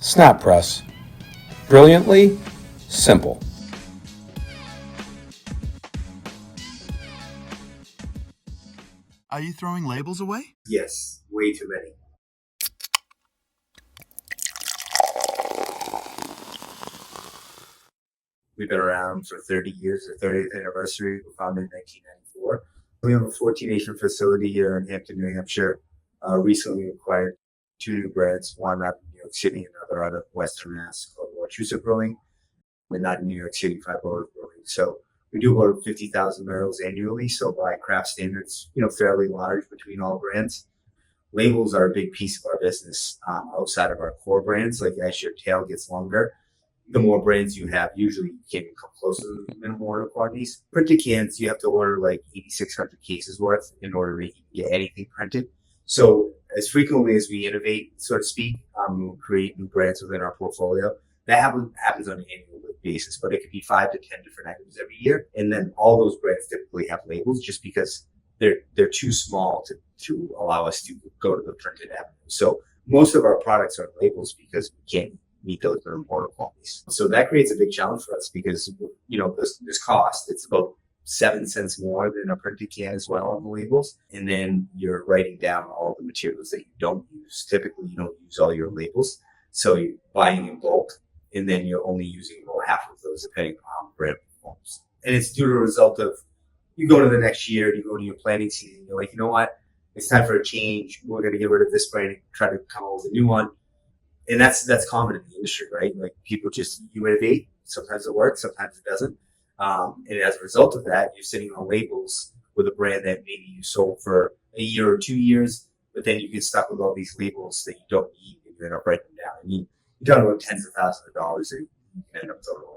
SnapPress. Brilliantly simple. Are you throwing labels away? Yes, way too many. We've been around for 30 years, the 30th anniversary. We were founded in 1994. We have a 14-acre facility here in Hampton, New Hampshire. Recently acquired 2 new brands, one out of New York City, another out of Western Mass called Wachusett Brewing. We're not in New York City, 5 Brewers Brewing. So we do about 50,000 barrels annually. So by craft standards, fairly large between all brands. Labels are a big piece of our business outside of our core brands. Like as your tail gets longer, the more brands you have, usually you can't even come close to the minimum order quantities. Printed cans, you have to order like 8,600 cases worth in order to get anything printed. So as frequently as we innovate, so to speak, we'll create new brands within our portfolio. That happens on an annual basis, but it could be 5 to 10 different items every year. And then all those brands typically have labels just because they're too small to allow us to go to the printed avenue. So most of our products are labels because we can't meet those minimum order quantities. So that creates a big challenge for us because, this cost, it's about 7 cents more than a printed can as well on the labels. And then you're writing down all the materials that you don't use. Typically, you don't use all your labels. So you're buying in bulk and then you're only using about half of those depending on brand performance. And it's due to a result of you go to the next year, you go to your planning season, you're like, you know what? It's time for a change. We're going to get rid of this brand and try to come up with a new one. And that's common in the industry, right? Like people you innovate. Sometimes it works, sometimes it doesn't. And as a result of that, you're sitting on labels with a brand that maybe you sold for a year or 2 years, but then you get stuck with all these labels that you don't need and you end up writing them down. I mean, you're talking about tens of thousands of dollars that you can end up throwing away.